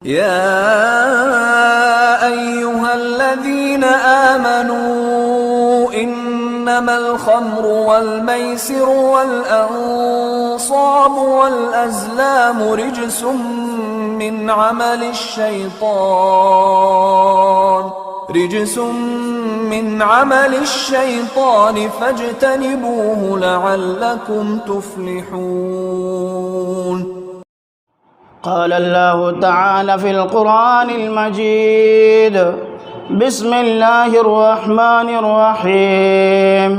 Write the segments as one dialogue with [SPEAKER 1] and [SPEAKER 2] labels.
[SPEAKER 1] يا أيها الذين آمنوا إنما الخمر والميسر والأنصاب والأزلام رجس من عمل الشيطان فاجتنبوه لعلكم تفلحون.
[SPEAKER 2] قال الله تعالى في القرآن المجيد: بسم الله الرحمن الرحيم.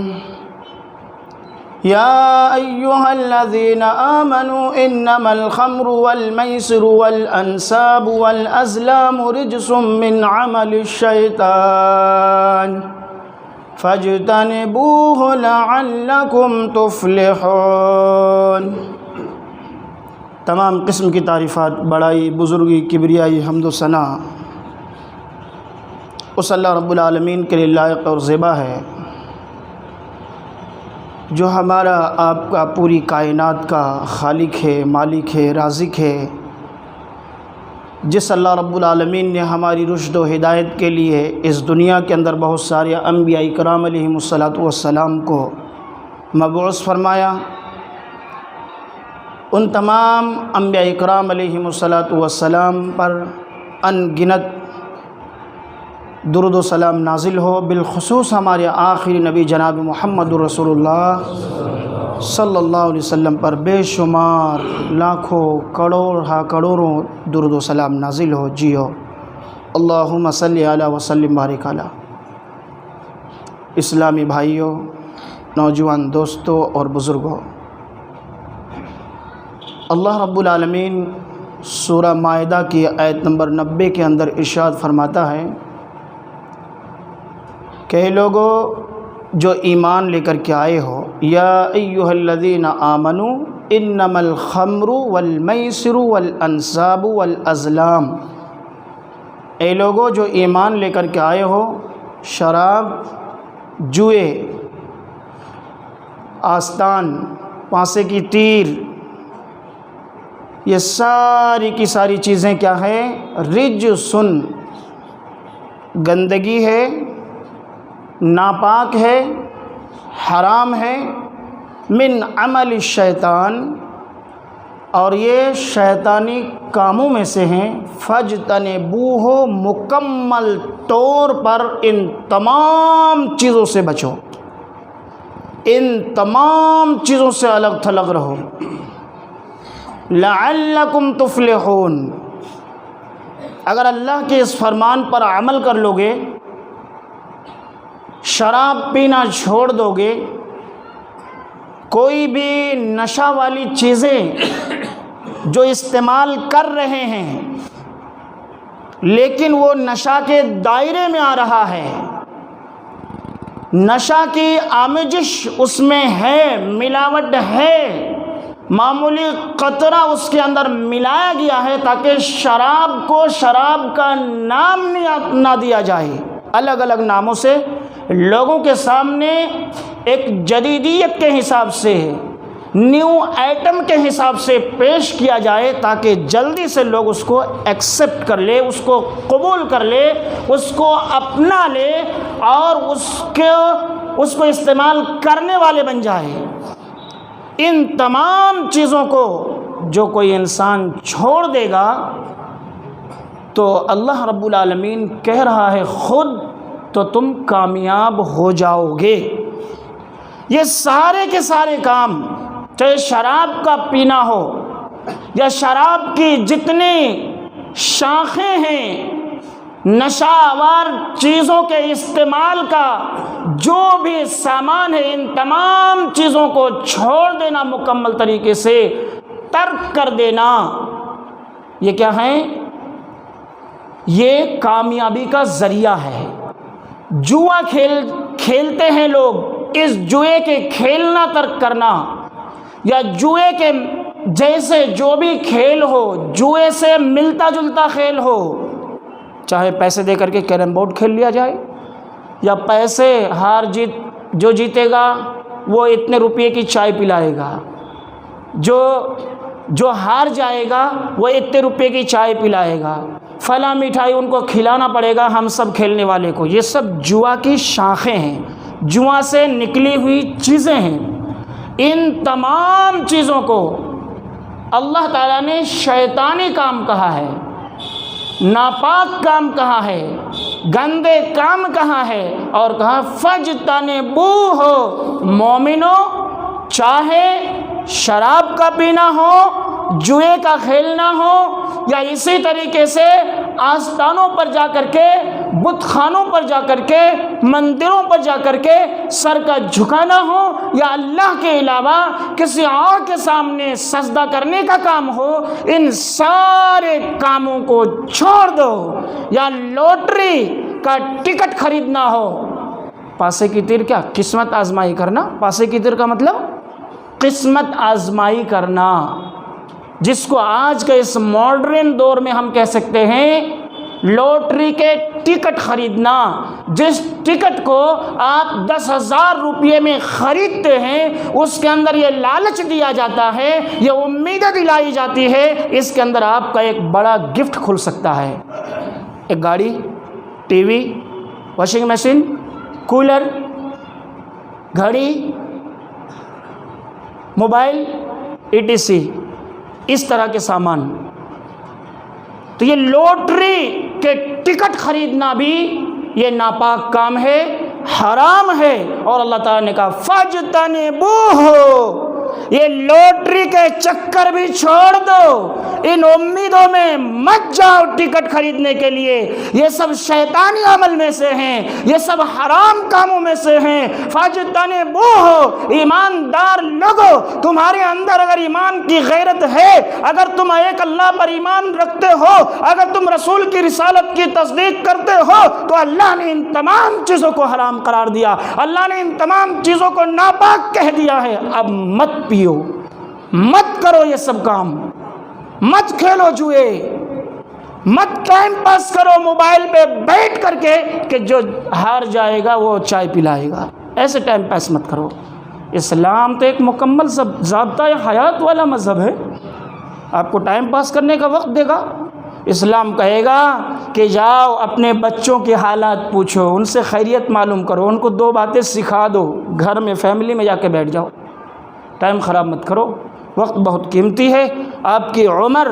[SPEAKER 2] يا أيها الذين آمنوا إنما الخمر والميسر والأنساب والأزلام رجس من عمل الشيطان فاجتنبوه لعلكم تفلحون. تمام قسم کی تعریفات، بڑائی، بزرگی، کبریائی، حمد و ثنا اس اللہ رب العالمین کے لیے لائق اور زیبا ہے جو ہمارا آپ کا پوری کائنات کا خالق ہے، مالک ہے، رازق ہے، جس اللہ رب العالمین نے ہماری رشد و ہدایت کے لیے اس دنیا کے اندر بہت سارے انبیاء کرام علیہم الصلاۃ کو مبعوث فرمایا. ان تمام انبیاء کرام علیہم الصلاۃ پر ان گنت درود و سلام نازل ہو. بالخصوص ہمارے آخری نبی جناب محمد رسول اللہ صلی اللہ علیہ وسلم پر بے شمار لاکھوں کروڑوں درود و سلام نازل ہو. جیو اللہم صلی علی وسلم بارک علی. اسلامی بھائیوں، نوجوان دوستوں اور بزرگوں، اللہ رب العالمین سورہ مائدہ کی آیت نمبر 90 کے اندر ارشاد فرماتا ہے کہ اے لوگو جو ایمان لے کر کے آئے ہو، یا ایہا الذین آمنوا انما الخمر والمیسر والانصاب والازلام، اے لوگو جو ایمان لے کر کے آئے ہو، شراب، جوئے، آستان، پانسے کی تیر، یہ ساری کی ساری چیزیں کیا ہیں؟ رجسن، گندگی ہے، ناپاک ہے، حرام ہے، من عمل الشیطان، اور یہ شیطانی کاموں میں سے ہیں. فاجتنبوہ، مکمل طور پر ان تمام چیزوں سے بچو، ان تمام چیزوں سے الگ تھلگ رہو. لعلکم تفلحون، اگر اللہ کے اس فرمان پر عمل کر لو گے، شراب پینا چھوڑ دو گے، کوئی بھی نشہ والی چیزیں جو استعمال کر رہے ہیں لیکن وہ نشہ کے دائرے میں آ رہا ہے، نشہ کی آمیزش اس میں ہے، ملاوٹ ہے، معمولی قطرہ اس کے اندر ملایا گیا ہے تاکہ شراب کو شراب کا نام نہ دیا جائے، الگ الگ ناموں سے لوگوں کے سامنے ایک جدیدیت کے حساب سے، نیو آئٹم کے حساب سے پیش کیا جائے تاکہ جلدی سے لوگ اس کو ایکسیپٹ کر لے، اس کو قبول کر لے، اس کو اپنا لے اور اس کو استعمال کرنے والے بن جائے. ان تمام چیزوں کو جو کوئی انسان چھوڑ دے گا تو اللہ رب العالمین کہہ رہا ہے خود تو تم کامیاب ہو جاؤ گے. یہ سارے کے سارے کام، چاہے شراب کا پینا ہو یا شراب کی جتنی شاخیں ہیں، نشہ آور چیزوں کے استعمال کا جو بھی سامان ہے، ان تمام چیزوں کو چھوڑ دینا، مکمل طریقے سے ترک کر دینا، یہ کیا ہے؟ یہ کامیابی کا ذریعہ ہے. جوا کھیلتے ہیں لوگ، اس جوئے کے کھیلنا ترک کرنا، یا جوئے کے جیسے جو بھی کھیل ہو، جوئے سے ملتا جلتا کھیل ہو، چاہے پیسے دے کر کے کیرم بورڈ کھیل لیا جائے، یا پیسے ہار جیت، جو جیتے گا وہ اتنے روپے کی چائے پلائے گا، جو جو ہار جائے گا وہ اتنے روپے کی چائے پلائے گا، فلاں مٹھائی ان کو کھلانا پڑے گا ہم سب کھیلنے والے کو۔ یہ سب جوا کی شاخیں ہیں، جوا سے نکلی ہوئی چیزیں ہیں۔ ان تمام چیزوں کو اللہ تعالیٰ نے شیطانی کام کہا ہے، ناپاک کام کہا ہے، گندے کام کہا ہے، اور کہا فَاجْتَنِبُوهُ۔ مومنو، چاہے شراب کا پینا ہو، جوئے کا کھیلنا ہو، یا اسی طریقے سے آستانوں پر جا کر کے، بت خانوں پر جا کر کے، مندروں پر جا کر کے سر کا جھکانا ہو، یا اللہ کے علاوہ کسی اور کے سامنے سجدہ کرنے کا کام ہو، ان سارے کاموں کو چھوڑ دو۔ یا لوٹری کا ٹکٹ خریدنا ہو، پاسے کی تیر کیا؟ قسمت آزمائی کرنا۔ پاسے کی تیر کا مطلب قسمت آزمائی کرنا، جس کو آج کے اس ماڈرن دور میں ہم کہہ سکتے ہیں لوٹری کے ٹکٹ خریدنا۔ جس ٹکٹ کو آپ 10,000 روپے میں خریدتے ہیں، اس کے اندر یہ لالچ دیا جاتا ہے، یہ امیدیں دلائی جاتی ہے، اس کے اندر آپ کا ایک بڑا گفٹ کھل سکتا ہے۔ ایک گاڑی، T V, washing machine, cooler, گھڑی، موبائل، ETC، اس طرح کے سامان۔ تو یہ لوٹری کے ٹکٹ خریدنا بھی یہ ناپاک کام ہے، حرام ہے، اور اللہ تعالیٰ نے کہا فَاجْتَنِبُوهُ۔ یہ لوٹری کے چکر بھی چھوڑ دو، ان امیدوں میں مت جاؤ ٹکٹ خریدنے کے لیے، یہ سب شیطانی عمل میں سے ہیں، یہ سب حرام کاموں میں سے ہیں۔ فَاجْتَنِبُوهُ۔ ایماندار لوگو، تمہارے اندر اگر ایمان کی غیرت ہے، اگر تم ایک اللہ پر ایمان رکھتے ہو، اگر تم رسول کی رسالت کی تصدیق کرتے ہو، تو اللہ نے ان تمام چیزوں کو حرام قرار دیا، اللہ نے ان تمام چیزوں کو ناپاک کہہ دیا ہے۔ اب مت پیو، مت کرو یہ سب کام، مت کھیلو جوئے، مت ٹائم پاس کرو موبائل پہ بیٹھ کر کے کہ جو ہار جائے گا وہ چائے پلائے گا، ایسے ٹائم پاس مت کرو۔ اسلام تو ایک مکمل ضابطہ حیات والا مذہب ہے، آپ کو ٹائم پاس کرنے کا وقت دے گا۔ اسلام کہے گا کہ جاؤ اپنے بچوں کے حالات پوچھو، ان سے خیریت معلوم کرو، ان کو 2 باتیں سکھا دو، گھر میں فیملی میں جا کے بیٹھ جاؤ، ٹائم خراب مت کرو، وقت بہت قیمتی ہے، آپ کی عمر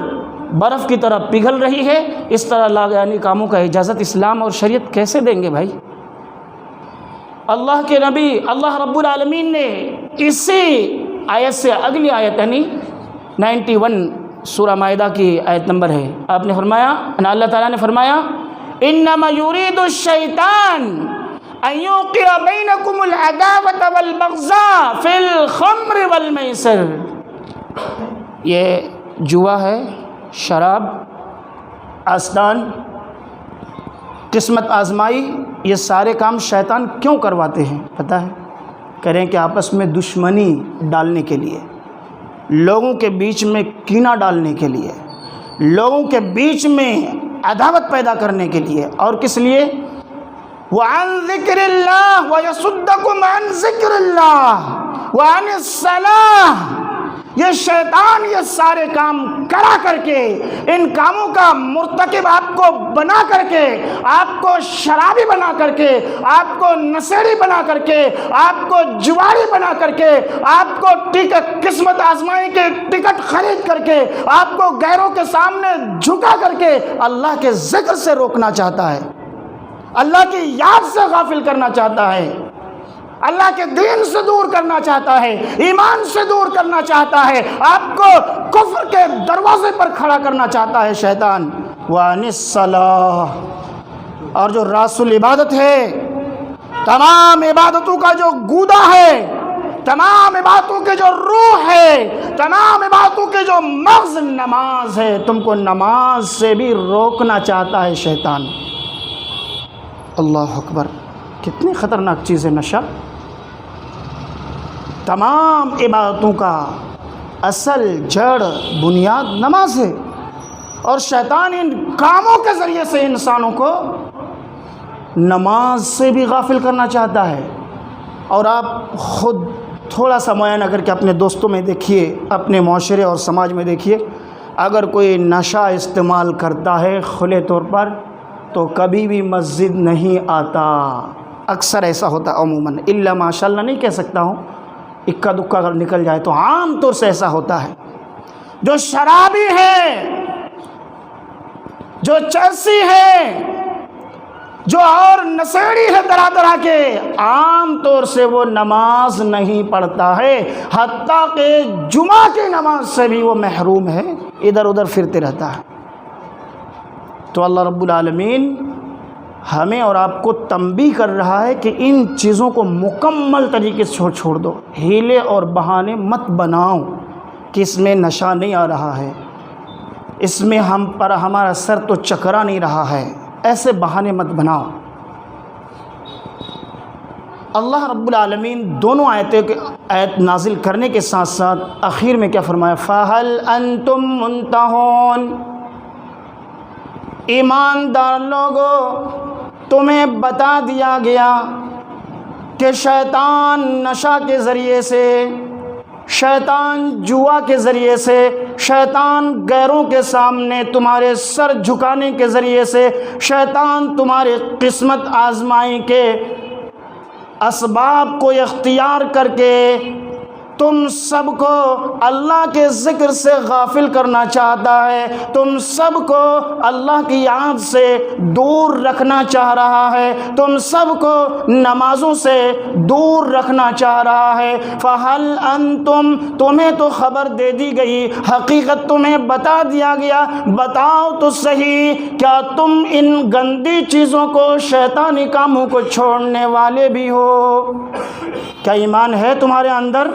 [SPEAKER 2] برف کی طرح پگھل رہی ہے، اس طرح لاگانی کاموں کا اجازت اسلام اور شریعت کیسے دیں گے بھائی؟ اللہ کے نبی اللہ رب العالمین نے اسی آیت سے اگلی آیت یعنی 91 سورہ مائدہ کی آیت نمبر ہے، آپ نے فرمایا، اللہ تعالیٰ نے فرمایا انما یرید الشیطان ان یوقع بینکم العداوۃ والبغضاء فی الخمر والمیسر۔ یہ جوا ہے، شراب، آستان، قسمت آزمائی، یہ سارے کام شیطان کیوں کرواتے ہیں پتہ ہے؟ کریں کہ آپس میں دشمنی ڈالنے کے لیے، لوگوں کے بیچ میں کینہ ڈالنے کے لیے، لوگوں کے بیچ میں عداوت پیدا کرنے کے لیے، اور کس لیے؟ وَعَنْ ذِكْرِ اللَّهِ وَيَصُدَّكُمْ عَنْ ذِكْرِ اللَّهِ وَعَنِ الصَّلَاةِ۔ یہ شیطان یہ سارے کام کرا کر کے، ان کاموں کا مرتکب آپ کو بنا کر کے، آپ کو شرابی بنا کر کے، آپ کو نشیڑی بنا کر کے، آپ کو جواری بنا کر کے، آپ کو قسمت آزمائی کے ٹکٹ خرید کر کے، آپ کو غیروں کے سامنے جھکا کر کے اللہ کے ذکر سے روکنا چاہتا ہے، اللہ کی یاد سے غافل کرنا چاہتا ہے، اللہ کے دین سے دور کرنا چاہتا ہے، ایمان سے دور کرنا چاہتا ہے، آپ کو کفر کے دروازے پر کھڑا کرنا چاہتا ہے شیطان۔ وَعَنِ الصَّلَاةِ، اور جو راس العبادت ہے، تمام عبادتوں کا جو گودا ہے، تمام عبادتوں کے جو روح ہے، تمام عبادتوں کے جو مغز نماز ہے، تم کو نماز سے بھی روکنا چاہتا ہے شیطان۔ اللہ اکبر، کتنی خطرناک چیز ہے نشہ۔ تمام عبادتوں کا اصل جڑ بنیاد نماز ہے، اور شیطان ان کاموں کے ذریعے سے انسانوں کو نماز سے بھی غافل کرنا چاہتا ہے، اور آپ خود تھوڑا سا معائنہ کر کے اپنے دوستوں میں دیکھیے، اپنے معاشرے اور سماج میں دیکھیے، اگر کوئی نشہ استعمال کرتا ہے کھلے طور پر تو کبھی بھی مسجد نہیں آتا. اکثر ایسا ہوتا عموماً، الا ماشاء اللہ نہیں کہہ سکتا ہوں، اکا دکا اگر نکل جائے تو عام طور سے ایسا ہوتا ہے. جو شرابی ہے، جو چرسی ہے، جو اور نشیڑی ہے طرح طرح کے، عام طور سے وہ نماز نہیں پڑھتا ہے، حتیٰ کہ جمعہ کی نماز سے بھی وہ محروم ہے، ادھر ادھر پھرتے رہتا ہے. تو اللہ رب العالمین ہمیں اور آپ کو تنبیہ کر رہا ہے کہ ان چیزوں کو مکمل طریقے سے چھوڑ دو. ہیلے اور بہانے مت بناؤ کہ اس میں نشہ نہیں آ رہا ہے، اس میں ہم پر ہمارا سر تو چکرا نہیں رہا ہے، ایسے بہانے مت بناؤ. اللہ رب العالمین دونوں آیت نازل کرنے کے ساتھ ساتھ آخر میں کیا فرمایا؟ فَهَلْ أَنْتُمْ مُنْتَهُونَ. ایماندار لوگوں، تمہیں بتا دیا گیا کہ شیطان نشہ کے ذریعے سے، شیطان جوا کے ذریعے سے، شیطان غیروں کے سامنے تمہارے سر جھکانے کے ذریعے سے، شیطان تمہاری قسمت آزمائی کے اسباب کو اختیار کر کے تم سب کو اللہ کے ذکر سے غافل کرنا چاہتا ہے، تم سب کو اللہ کی یاد سے دور رکھنا چاہ رہا ہے، تم سب کو نمازوں سے دور رکھنا چاہ رہا ہے. فَهَلْ أَنْتُمْ، تمہیں تو خبر دے دی گئی، حقیقت تمہیں بتا دیا گیا، بتاؤ تو صحیح، کیا تم ان گندی چیزوں کو، شیطانی کاموں کو چھوڑنے والے بھی ہو؟ کیا ایمان ہے تمہارے اندر؟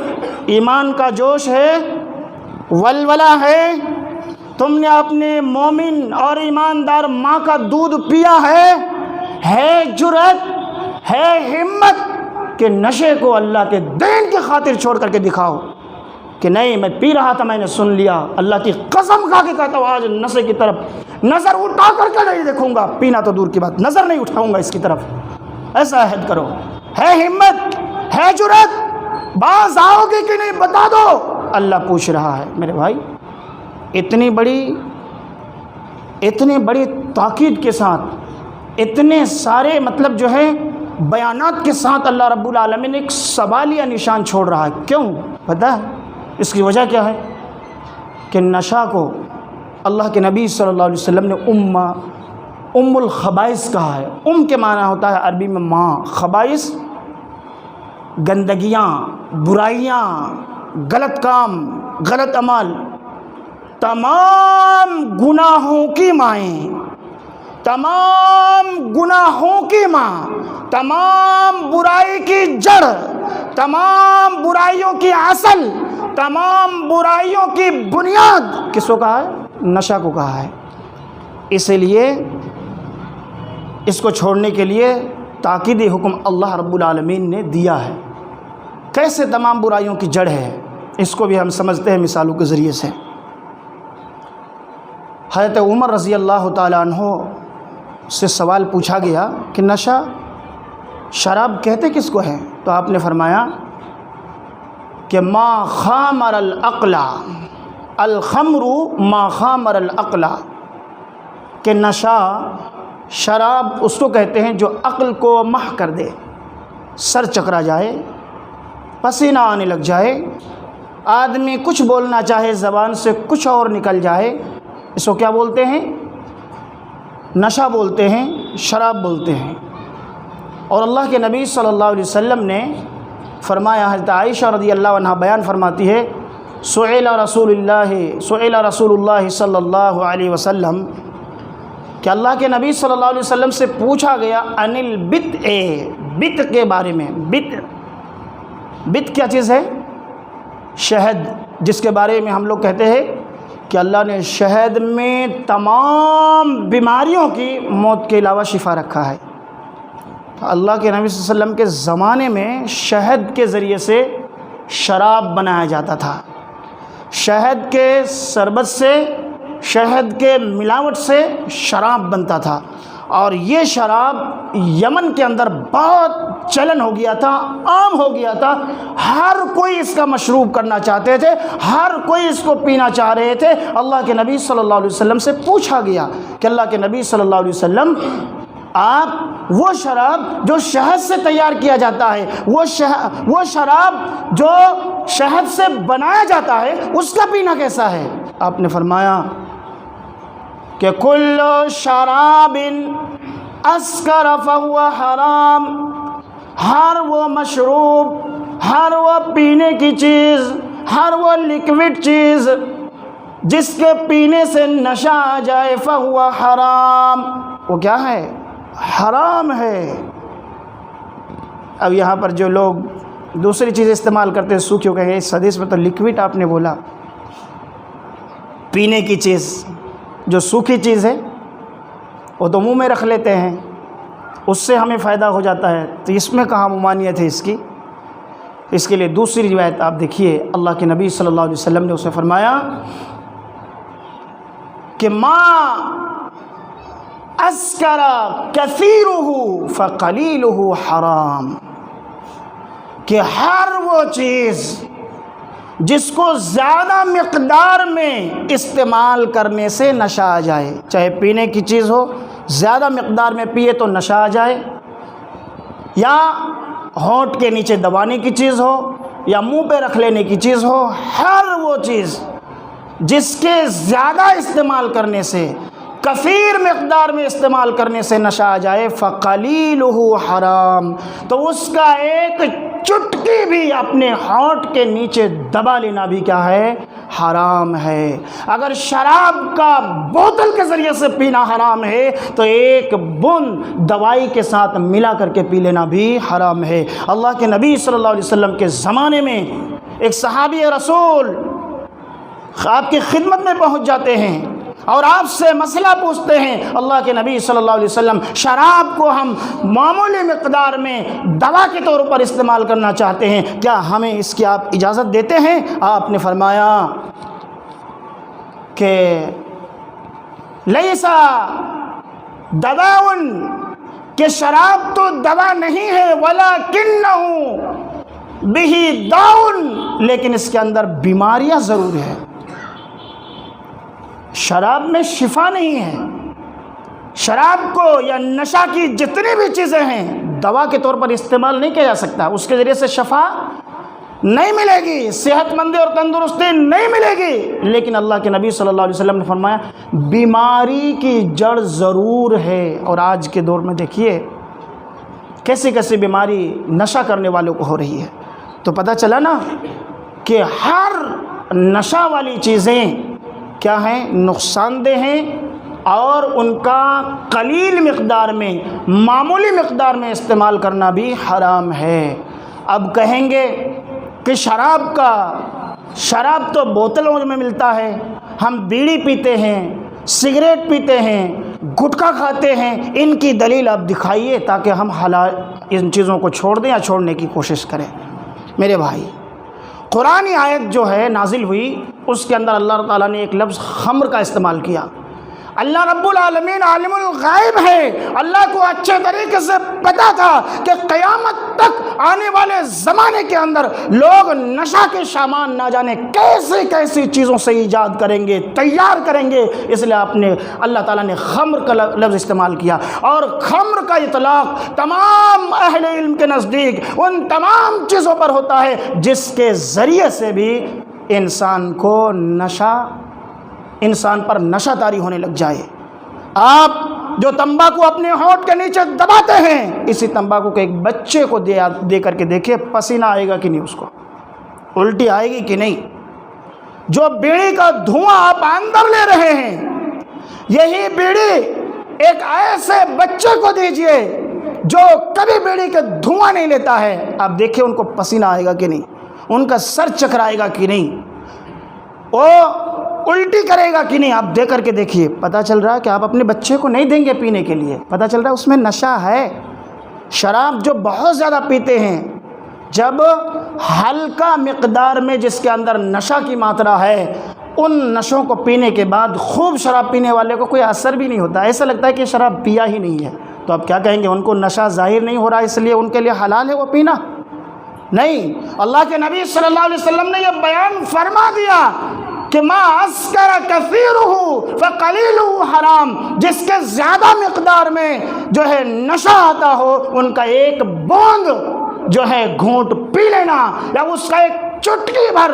[SPEAKER 2] ایمان کا جوش ہے، ولولہ ہے؟ تم نے اپنے مومن اور ایماندار ماں کا دودھ پیا ہے جرأت، ہے ہمت کہ نشے کو اللہ کے دین کی خاطر چھوڑ کر کے دکھاؤ کہ نہیں میں پی رہا تھا، میں نے سن لیا، اللہ کی قسم کھا کے کہتا ہوں آج نشے کی طرف نظر اٹھا کر کے نہیں دیکھوں گا، پینا تو دور کی بات، نظر نہیں اٹھاؤں گا اس کی طرف. ایسا عہد کرو. ہے ہمت، ہے جرأت، باز آؤ گے کہ نہیں بتا دو. اللہ پوچھ رہا ہے میرے بھائی، اتنی بڑی تاکید کے ساتھ، اتنے سارے مطلب جو ہے بیانات کے ساتھ اللہ رب العالمین ایک سوالیہ نشان چھوڑ رہا ہے. کیوں پتہ ہے اس کی وجہ کیا ہے؟ کہ نشہ کو اللہ کے نبی صلی اللہ علیہ وسلم نے ام الخبائث کہا ہے. کے معنی ہوتا ہے عربی میں ماں، خبائث گندگیاں، برائیاں، غلط کام، غلط عمل، تمام گناہوں کی مائیں، تمام گناہوں کی ماں، تمام برائی کی جڑ، تمام برائیوں کی اصل، تمام برائیوں کی بنیاد کس کو کہا ہے؟ نشہ کو کہا ہے. اسی لیے اس کو چھوڑنے کے لیے تاکیدی حکم اللہ رب العالمین نے دیا ہے. کیسے تمام برائیوں کی جڑ ہے اس کو بھی ہم سمجھتے ہیں مثالوں کے ذریعے سے. حضرت عمر رضی اللہ تعالیٰ عنہ سے سوال پوچھا گیا کہ نشہ، شراب کہتے کس کو ہے؟ تو آپ نے فرمایا کہ ما خامر العقل، الخمر ما خامر العقل، کہ نشہ، شراب اس کو کہتے ہیں جو عقل کو محو کر دے، سر چکرا جائے، پسینہ آنے لگ جائے، آدمی کچھ بولنا چاہے زبان سے کچھ اور نکل جائے، اس کو کیا بولتے ہیں؟ نشہ بولتے ہیں، شراب بولتے ہیں. اور اللہ کے نبی صلی اللہ علیہ وسلم نے فرمایا، حضرت عائشہ رضی اللہ عنہ بیان فرماتی ہے، سئل رسول اللہ صلی اللہ علیہ وسلم، کہ اللہ کے نبی صلی اللہ علیہ وسلم سے پوچھا گیا عن البدع، بدع کے بارے میں. بدع کیا چیز ہے؟ شہد، جس کے بارے میں ہم لوگ کہتے ہیں کہ اللہ نے شہد میں تمام بیماریوں کی موت کے علاوہ شفا رکھا ہے. اللہ کے نبی صلی اللہ علیہ وسلم کے زمانے میں شہد کے ذریعے سے شراب بنایا جاتا تھا. شہد کے شربت سے، شہد کے ملاوٹ سے شراب بنتا تھا. اور یہ شراب یمن کے اندر بہت چلن ہو گیا تھا، عام ہو گیا تھا، ہر کوئی اس کا مشروب کرنا چاہتے تھے، ہر کوئی اس کو پینا چاہ رہے تھے۔ اللہ کے نبی صلی اللہ علیہ وسلم سے پوچھا گیا کہ اللہ کے نبی صلی اللہ علیہ وسلم، آپ وہ شراب جو شہد سے تیار کیا جاتا ہے، وہ شراب جو شہد سے بنایا جاتا ہے، اس کا پینا کیسا ہے؟ آپ نے فرمایا کہ کل شراب اسکر فہو حرام، ہر وہ مشروب، ہر وہ پینے کی چیز، ہر وہ لیکوڈ چیز جس کے پینے سے نشہ آ جائے، فہو حرام، وہ کیا ہے؟ حرام ہے۔ اب یہاں پر جو لوگ دوسری چیز استعمال کرتے ہیں سوکھی، کہیں گے اس حدیث میں تو لیکوڈ آپ نے بولا، پینے کی چیز جو سوکھی چیز ہے وہ تو منہ میں رکھ لیتے ہیں، اس سے ہمیں فائدہ ہو جاتا ہے، تو اس میں کہاں ممانعت ہے اس کی؟ اس کے لیے دوسری روایت آپ دیکھیے، اللہ کے نبی صلی اللہ علیہ وسلم نے اسے فرمایا کہ ما اسکر کثیرہ فقلیلہ حرام، کہ ہر وہ چیز جس کو زیادہ مقدار میں استعمال کرنے سے نشہ آ جائے، چاہے پینے کی چیز ہو، زیادہ مقدار میں پیے تو نشہ آ جائے، یا ہونٹ کے نیچے دبانے کی چیز ہو، یا منہ پہ رکھ لینے کی چیز ہو، ہر وہ چیز جس کے زیادہ استعمال کرنے سے، کثیر مقدار میں استعمال کرنے سے نشہ آ جائے، فقلیلہ حرام، تو اس کا ایک چٹکی بھی اپنے ہونٹ کے نیچے دبا لینا بھی کیا ہے؟ حرام ہے۔ اگر شراب کا بوتل کے ذریعے سے پینا حرام ہے تو ایک بند دوائی کے ساتھ ملا کر کے پی لینا بھی حرام ہے۔ اللہ کے نبی صلی اللہ علیہ وسلم کے زمانے میں ایک صحابی رسول آپ کی خدمت میں پہنچ جاتے ہیں اور آپ سے مسئلہ پوچھتے ہیں، اللہ کے نبی صلی اللہ علیہ وسلم، شراب کو ہم معمولی مقدار میں دوا کے طور پر استعمال کرنا چاہتے ہیں، کیا ہمیں اس کی آپ اجازت دیتے ہیں؟ آپ نے فرمایا کہ لیسا دواء، کہ شراب تو دوا نہیں ہے، ولکنہ بہ داء، لیکن اس کے اندر بیماریاں ضرور ہیں۔ شراب میں شفا نہیں ہے، شراب کو یا نشہ کی جتنی بھی چیزیں ہیں دوا کے طور پر استعمال نہیں کیا جا سکتا، اس کے ذریعے سے شفا نہیں ملے گی، صحت مندی اور تندرستی نہیں ملے گی، لیکن اللہ کے نبی صلی اللہ علیہ وسلم نے فرمایا بیماری کی جڑ ضرور ہے۔ اور آج کے دور میں دیکھیے کیسی کیسی بیماری نشہ کرنے والوں کو ہو رہی ہے، تو پتہ چلا نا کہ ہر نشہ والی چیزیں کیا ہیں؟ نقصان دہ ہیں، اور ان کا قلیل مقدار میں، معمولی مقدار میں استعمال کرنا بھی حرام ہے۔ اب کہیں گے کہ شراب تو بوتلوں میں ملتا ہے، ہم بیڑی پیتے ہیں، سگریٹ پیتے ہیں، گٹکا کھاتے ہیں، ان کی دلیل آپ دکھائیے تاکہ ہم حلال ان چیزوں کو چھوڑ دیں یا چھوڑنے کی کوشش کریں۔ میرے بھائی، قرآن آیت جو ہے نازل ہوئی، اس کے اندر اللہ تعالیٰ نے ایک لفظ خمر کا استعمال کیا۔ اللہ رب العالمین عالم الغیب ہے، اللہ کو اچھے طریقے سے پتا تھا کہ قیامت تک آنے والے زمانے کے اندر لوگ نشہ کے سامان نہ جانے کیسی کیسی چیزوں سے ایجاد کریں گے، تیار کریں گے، اس لیے اللہ تعالیٰ نے خمر کا لفظ استعمال کیا۔ اور خمر کا اطلاق تمام اہل علم کے نزدیک ان تمام چیزوں پر ہوتا ہے جس کے ذریعے سے بھی انسان پر نشہ طاری ہونے لگ جائے۔ آپ جو تمباکو اپنے ہونٹ کے نیچے دباتے ہیں، اسی تمباکو کو ایک بچے کو دے کر کے دیکھیں پسینہ آئے گا کہ نہیں، اس کو الٹی آئے گی کہ نہیں۔ جو بیڑی کا دھواں آپ اندر لے رہے ہیں، یہی بیڑی ایک ایسے بچے کو دیجئے جو کبھی بیڑی کا دھواں نہیں لیتا ہے، آپ دیکھیں ان کو پسینہ آئے گا کہ نہیں، ان کا سر چکرائے گا کہ نہیں، وہ الٹی کرے گا کہ نہیں، آپ دے کر کے دیکھیے، پتہ چل رہا ہے کہ آپ اپنے بچے کو نہیں دیں گے پینے کے لیے، پتہ چل رہا ہے اس میں نشہ ہے۔ شراب جو بہت زیادہ پیتے ہیں، جب ہلکا مقدار میں جس کے اندر نشہ کی ماترا ہے ان نشوں کو پینے کے بعد خوب شراب پینے والے کو کوئی اثر بھی نہیں ہوتا، ایسا لگتا ہے کہ شراب پیا ہی نہیں ہے، تو آپ کیا کہیں گے؟ ان کو نشہ ظاہر نہیں ہو رہا اس لیے ان کے لیے حلال ہے وہ پینا؟ نہیں، اللہ کے نبی صلی اللہ علیہ وسلم نے یہ بیان فرما دیا کہ ما اسکر کثیرہ فقلیلہ حرام، جس کے زیادہ مقدار میں جو ہے نشہ آتا ہو ان کا ایک بوند جو ہے گھونٹ پی لینا، یا اس کا ایک چٹکی بھر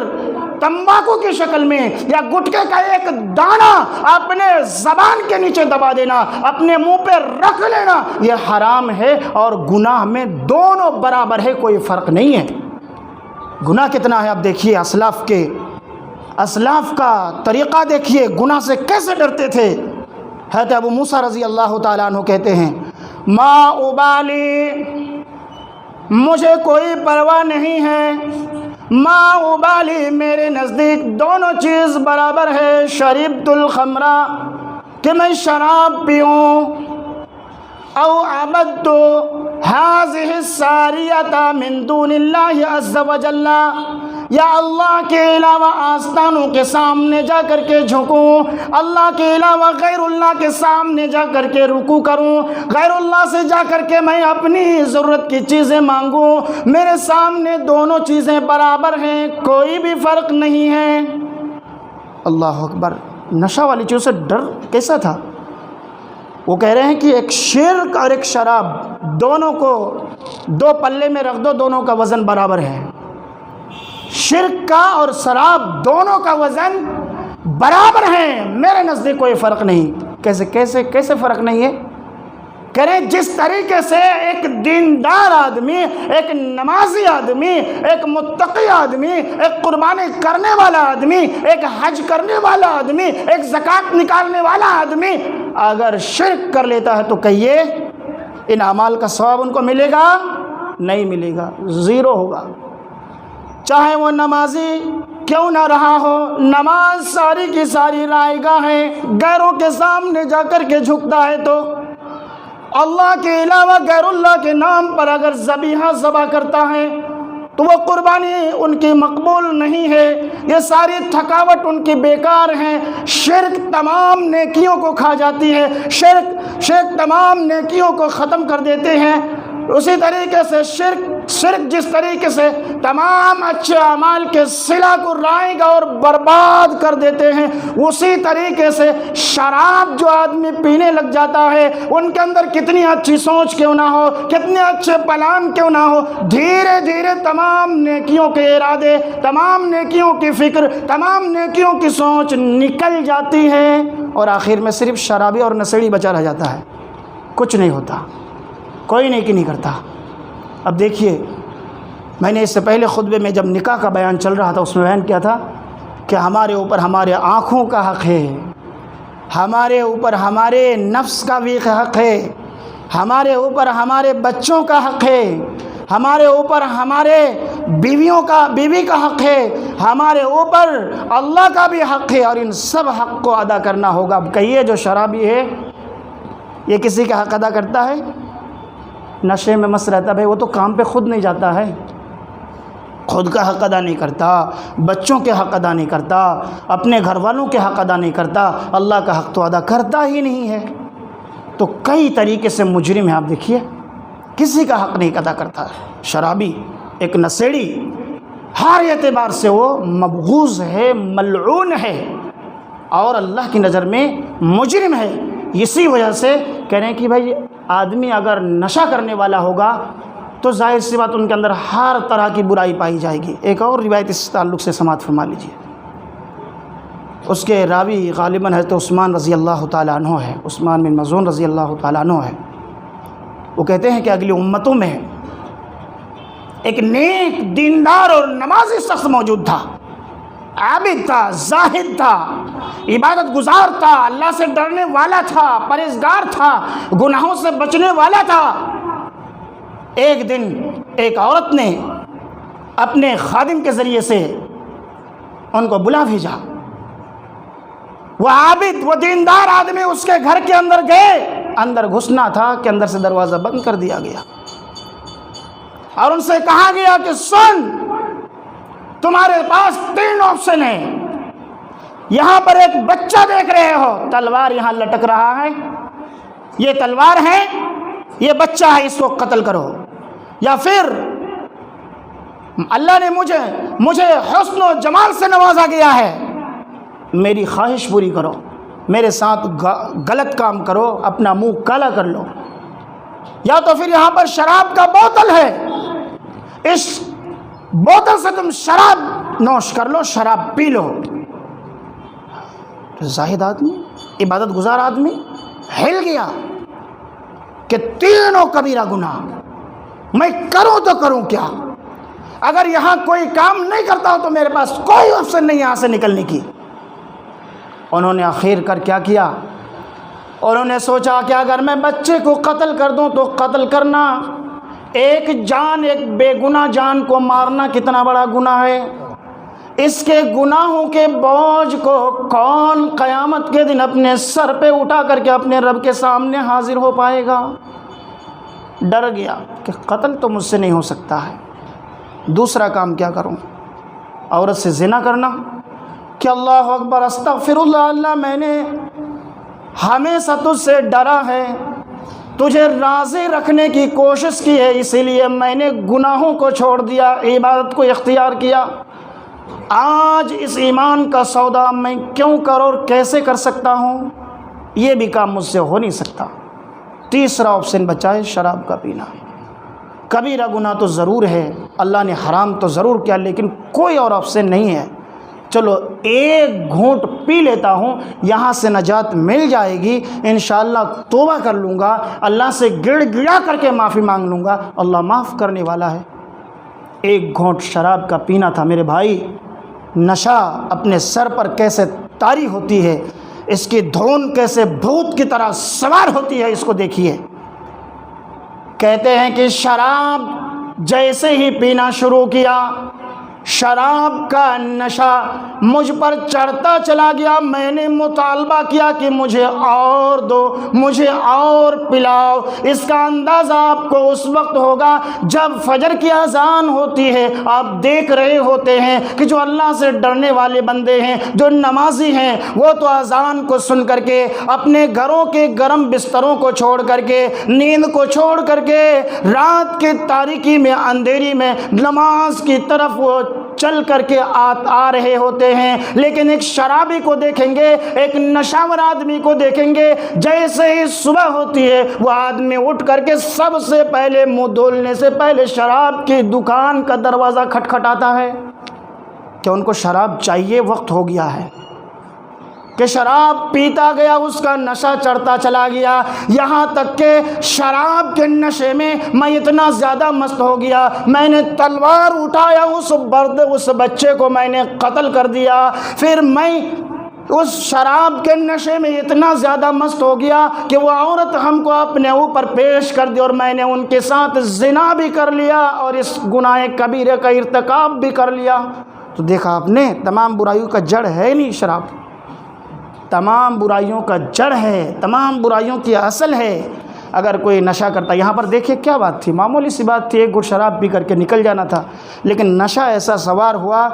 [SPEAKER 2] تمباکو کی شکل میں یا گٹکے کا ایک دانہ اپنے زبان کے نیچے دبا دینا، اپنے منہ پہ رکھ لینا، یہ حرام ہے اور گناہ میں دونوں برابر ہے، کوئی فرق نہیں ہے۔ گناہ کتنا ہے آپ دیکھیے، اسلاف کا طریقہ دیکھیے، گناہ سے کیسے ڈرتے تھے۔ حضرت ابو موسیٰ رضی اللہ تعالیٰ عنہ کہتے ہیں ما ابالی، مجھے کوئی پرواہ نہیں ہے، ما ابالی، میرے نزدیک دونوں چیز برابر ہے، شربت الخمرہ، کہ میں شراب پیوں، او عبدت هذه الساریۃ من دون اللہ عز وجل، یا اللہ کے علاوہ آستانوں کے سامنے جا کر کے جھکوں، اللہ کے علاوہ غیر اللہ کے سامنے جا کر کے رکوع کروں، غیر اللہ سے جا کر کے میں اپنی ضرورت کی چیزیں مانگوں، میرے سامنے دونوں چیزیں برابر ہیں، کوئی بھی فرق نہیں ہے۔ اللہ اکبر! نشہ والی چیز سے ڈر کیسا تھا؟ وہ کہہ رہے ہیں کہ ایک شرک اور ایک شراب، دونوں کو دو پلے میں رکھ دو، دونوں کا وزن برابر ہے۔ شرک کا اور شراب دونوں کا وزن برابر ہے، میرے نزدیک کوئی فرق نہیں۔ کیسے فرق نہیں ہے؟ کہہ رہے ہیں جس طریقے سے ایک دیندار آدمی، ایک نمازی آدمی، ایک متقی آدمی، ایک قربانی کرنے والا آدمی، ایک حج کرنے والا آدمی، ایک زکوٰۃ نکالنے والا آدمی اگر شرک کر لیتا ہے تو کہیے ان اعمال کا ثواب ان کو ملے گا؟ نہیں ملے گا، زیرو ہوگا، چاہے وہ نمازی کیوں نہ رہا ہو۔ نماز ساری کی ساری رائے گاہ ہے، غیروں کے سامنے جا کر کے جھکتا ہے تو اللہ کے علاوہ غیر اللہ کے نام پر اگر ذبیحہ ذبح کرتا ہے تو وہ قربانی ان کی مقبول نہیں ہے، یہ ساری تھکاوٹ ان کی بیکار ہے۔ شرک تمام نیکیوں کو کھا جاتی ہے، شرک تمام نیکیوں کو ختم کر دیتے ہیں۔ اسی طریقے سے شرک جس طریقے سے تمام اچھے اعمال کے صلہ کو رائے گا اور برباد کر دیتے ہیں، اسی طریقے سے شراب جو آدمی پینے لگ جاتا ہے، ان کے اندر کتنی اچھی سوچ کیوں نہ ہو، کتنے اچھے پلان کیوں نہ ہو، دھیرے دھیرے تمام نیکیوں کے ارادے، تمام نیکیوں کی فکر، تمام نیکیوں کی سوچ نکل جاتی ہے اور آخر میں صرف شرابی اور نشیڑی بچا رہ جاتا ہے، کچھ نہیں ہوتا، کوئی نیکی نہیں کرتا۔ اب دیکھیے، میں نے اس سے پہلے خطبے میں جب نکاح کا بیان چل رہا تھا اس میں بیان کیا تھا کہ ہمارے اوپر ہمارے آنکھوں کا حق ہے، ہمارے اوپر ہمارے نفس کا بھی حق ہے، ہمارے اوپر ہمارے بچوں کا حق ہے، ہمارے اوپر ہمارے بیوی کا حق ہے، ہمارے اوپر اللہ کا بھی حق ہے، اور ان سب حق کو ادا کرنا ہوگا۔ اب کہیے جو شرابی ہے یہ کسی کا حق ادا کرتا ہے؟ نشے میں مست رہتا ہے، بھائی وہ تو کام پہ خود نہیں جاتا ہے، خود کا حق ادا نہیں کرتا، بچوں کے حق ادا نہیں کرتا، اپنے گھر والوں کے حق ادا نہیں کرتا، اللہ کا حق تو ادا کرتا ہی نہیں ہے۔ تو کئی طریقے سے مجرم ہے، آپ دیکھیے کسی کا حق نہیں ادا کرتا ہے۔ شرابی، ایک نشیڑی، ہر اعتبار سے وہ مبغوض ہے، ملعون ہے اور اللہ کی نظر میں مجرم ہے۔ اسی وجہ سے کہہ رہے ہیں کہ بھائی آدمی اگر نشہ کرنے والا ہوگا تو ظاہر سی بات ان کے اندر ہر طرح کی برائی پائی جائے گی۔ ایک اور روایت اس تعلق سے سماعت فرما لیجیے، اس کے راوی غالباً حضرت عثمان رضی اللہ تعالیٰ عنہ ہے، عثمان بن مظعون رضی اللہ تعالیٰ عنہ ہے۔ وہ کہتے ہیں کہ اگلی امتوں میں ایک نیک، دیندار اور نمازی شخص موجود تھا، عابد تھا، زاہد تھا، عبادت گزار تھا، اللہ سے ڈرنے والا تھا، پرہیزگار تھا، گناہوں سے بچنے والا تھا۔ ایک دن ایک عورت نے اپنے خادم کے ذریعے سے ان کو بلا بھیجا، وہ عابد، وہ دیندار آدمی اس کے گھر کے اندر گئے، اندر گھسنا تھا کہ اندر سے دروازہ بند کر دیا گیا اور ان سے کہا گیا کہ سن، تمہارے پاس 3 آپشن ہیں، یہاں پر ایک بچہ دیکھ رہے ہو، تلوار یہاں لٹک رہا ہے، یہ تلوار ہے، یہ بچہ ہے، اس کو قتل کرو. یا پھر اللہ نے مجھے حسن و جمال سے نوازا گیا ہے، میری خواہش پوری کرو، میرے ساتھ غلط کام کرو، اپنا منہ کالا کر لو. یا تو پھر یہاں پر شراب کا بوتل ہے، اس بوتل سے تم شراب نوش کر لو، شراب پی لو. زاہد آدمی، عبادت گزار آدمی ہل گیا کہ تینوں کبیرہ گناہ میں کروں تو کروں کیا؟ اگر یہاں کوئی کام نہیں کرتا ہو تو میرے پاس کوئی آپشن نہیں یہاں سے نکلنے کی. انہوں نے آخر کر کیا کیا؟ انہوں نے سوچا کہ اگر میں بچے کو قتل کر دوں تو قتل کرنا، ایک جان، ایک بے گناہ جان کو مارنا کتنا بڑا گناہ ہے. اس کے گناہوں کے بوجھ کو کون قیامت کے دن اپنے سر پہ اٹھا کر کے اپنے رب کے سامنے حاضر ہو پائے گا؟ ڈر گیا کہ قتل تو مجھ سے نہیں ہو سکتا ہے، دوسرا کام کیا کروں؟ عورت سے زنا کرنا. کہ اللہ اکبر، استغفر اللہ، اللہ میں نے ہمیشہ تجھ سے ڈرا ہے، تجھے راضی رکھنے کی کوشش کی ہے، اسی لیے میں نے گناہوں کو چھوڑ دیا، عبادت کو اختیار کیا. آج اس ایمان کا سودا میں کیوں کروں اور کیسے کر سکتا ہوں؟ یہ بھی کام مجھ سے ہو نہیں سکتا. تیسرا آپشن بچا ہے شراب کا پینا. کبیرہ گناہ تو ضرور ہے، اللہ نے حرام تو ضرور کیا، لیکن کوئی اور آپشن نہیں ہے. چلو ایک گھونٹ پی لیتا ہوں، یہاں سے نجات مل جائے گی، انشاءاللہ توبہ کر لوں گا، اللہ سے گڑ گڑا کر کے معافی مانگ لوں گا، اللہ معاف کرنے والا ہے. ایک گھونٹ شراب کا پینا تھا. میرے بھائی، نشہ اپنے سر پر کیسے طاری ہوتی ہے، اس کی دھون کیسے بھوت کی طرح سوار ہوتی ہے، اس کو دیکھیے. کہتے ہیں کہ شراب جیسے ہی پینا شروع کیا، شراب کا نشہ مجھ پر چڑھتا چلا گیا. میں نے مطالبہ کیا کہ مجھے اور دو، مجھے اور پلاؤ. اس کا اندازہ آپ کو اس وقت ہوگا جب فجر کی اذان ہوتی ہے. آپ دیکھ رہے ہوتے ہیں کہ جو اللہ سے ڈرنے والے بندے ہیں، جو نمازی ہیں، وہ تو اذان کو سن کر کے اپنے گھروں کے گرم بستروں کو چھوڑ کر کے، نیند کو چھوڑ کر کے، رات کے تاریکی میں، اندھیری میں نماز کی طرف وہ چل کر کے آ رہے ہوتے ہیں. لیکن ایک شرابی کو دیکھیں گے، ایک نشاور آدمی کو دیکھیں گے، جیسے ہی صبح ہوتی ہے وہ آدمی اٹھ کر کے سب سے پہلے منہ دھولنے سے پہلے شراب کی دکان کا دروازہ کھٹکھٹاتا ہے کہ ان کو شراب چاہیے. وقت ہو گیا ہے کہ شراب پیتا گیا، اس کا نشہ چڑھتا چلا گیا، یہاں تک کہ شراب کے نشے میں میں اتنا زیادہ مست ہو گیا، میں نے تلوار اٹھایا، اس بچے کو میں نے قتل کر دیا. پھر میں اس شراب کے نشے میں اتنا زیادہ مست ہو گیا کہ وہ عورت ہم کو اپنے اوپر پیش کر دی اور میں نے ان کے ساتھ زنا بھی کر لیا اور اس گناہ کبیرے کا ارتکاب بھی کر لیا. تو دیکھا آپ نے، تمام برائیوں کا جڑ ہے نہیں شراب، تمام برائیوں کا جڑ ہے، تمام برائیوں کی اصل ہے. اگر کوئی نشہ کرتا، یہاں پر دیکھیے کیا بات تھی، معمولی سی بات تھی، ایک گھٹ شراب پی کر کے نکل جانا تھا، لیکن نشہ ایسا سوار ہوا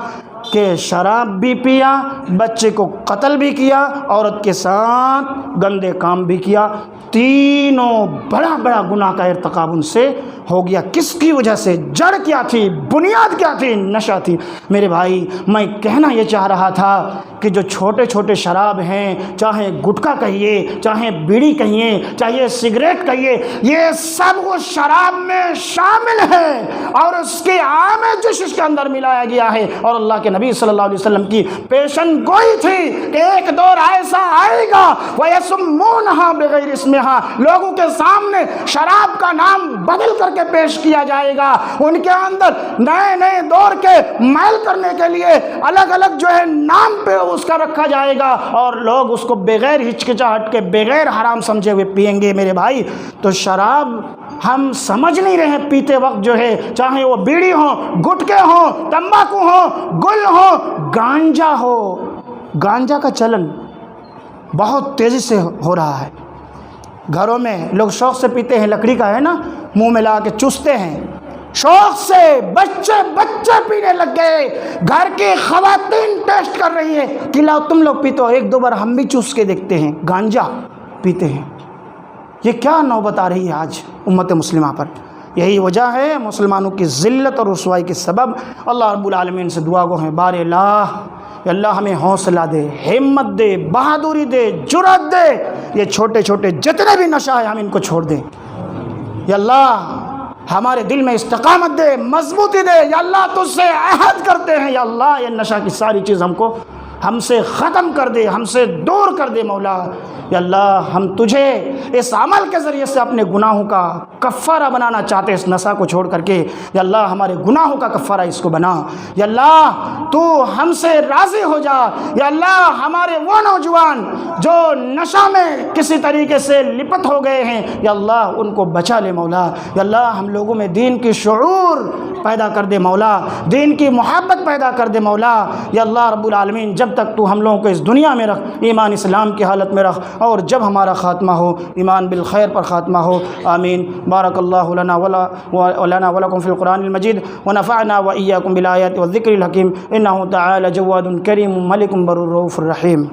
[SPEAKER 2] کہ شراب بھی پیا، بچے کو قتل بھی کیا، عورت کے ساتھ گندے کام بھی کیا. تینوں بڑا بڑا گناہ کا ارتکاب ان سے ہو گیا. کس کی وجہ سے؟ جڑ کیا تھی، بنیاد کیا تھی؟ نشہ تھی. میرے بھائی، میں کہنا یہ چاہ رہا تھا کہ جو چھوٹے چھوٹے شراب ہیں، چاہے گٹکا کہیے، چاہے بیڑی کہیے، چاہے سگریٹ کہیے، یہ سب وہ شراب میں شامل ہے اور اس کے عام جوش کے اندر ملایا گیا ہے. اور اللہ کے نبی صلی اللہ علیہ وسلم کی پیشن گوئی تھی کہ ایک دور ایسا آئے گا وَيَسُمُّونَهَا بِغَيْرِ اسْمِهَا، لوگوں کے سامنے شراب کا نام بدل کر کے پیش کیا جائے گا. ان کے اندر نئے نئے دور کے میل کرنے کے لیے الگ الگ جو ہے نام پہ اس کا رکھا جائے گا اور لوگ اس کو بغیر ہچکچاہٹ کے، بغیر حرام سمجھے ہوئے پئیں گے. میرے بھائی، تو شراب ہم سمجھ نہیں رہے پیتے وقت جو ہے، چاہے وہ بیڑی ہو، گٹکے ہو، تمباکو ہو، گل ہو، گانجا ہو. گانجا کا چلن بہت تیزی سے ہو رہا ہے. گھروں میں لوگ شوق سے پیتے ہیں، لکڑی کا ہے نا، منہ میں لا کے چوستے ہیں. شوق سے بچے پینے لگ گئے، گھر کی خواتین ٹیسٹ کر رہی ہیں کہ لاؤ تم لوگ پیتے ہو، ایک دو بار ہم بھی چوس کے دیکھتے ہیں، گانجا پیتے ہیں۔ یہ کیا نوبت آ رہی ہے آج امت مسلمہ پر؟ یہی وجہ ہے مسلمانوں کی ذلت اور رسوائی کے سبب۔ اللہ رب العالمین سے دعا گو ہیں، بار اللہ، یا اللہ ہمیں حوصلہ دے، ہمت دے، بہادری دے، جرأت دے، یہ چھوٹے چھوٹے جتنے بھی نشہ ہیں ہم ان کو چھوڑ دیں۔ یا اللہ ہمارے دل میں استقامت دے، مضبوطی دے۔ یا اللہ تجھ سے عہد کرتے ہیں، یا اللہ یہ نشہ کی ساری چیز ہم سے ختم کر دے، ہم سے دور کر دے مولا۔ یا اللہ ہم تجھے اس عمل کے ذریعے سے اپنے گناہوں کا کفارہ بنانا چاہتے ہیں، اس نشہ کو چھوڑ کر کے۔ یا اللہ ہمارے گناہوں کا کفارہ اس کو بنا۔ یا اللہ تو ہم سے راضی ہو جا۔ یا اللہ ہمارے وہ نوجوان جو نشہ میں کسی طریقے سے لپت ہو گئے ہیں، یا اللہ ان کو بچا لے مولا۔ یا اللہ ہم لوگوں میں دین کی شعور پیدا کر دے مولا، دین کی محبت پیدا کر دے مولا۔ یا اللہ رب العالمین جب تک تو ہم لوگوں کو اس دنیا میں رکھ، ایمان اسلام کی حالت میں رکھ، اور جب ہمارا خاتمہ ہو ایمان بالخیر پر خاتمہ ہو۔ آمین۔ بارک اللہ لنا ولکم فی القرآن المجید، ونفعنا وإیاکم بالآیات والذکر الحکیم، انہ تعالی جواد کریم ملک بر رؤوف الرحیم۔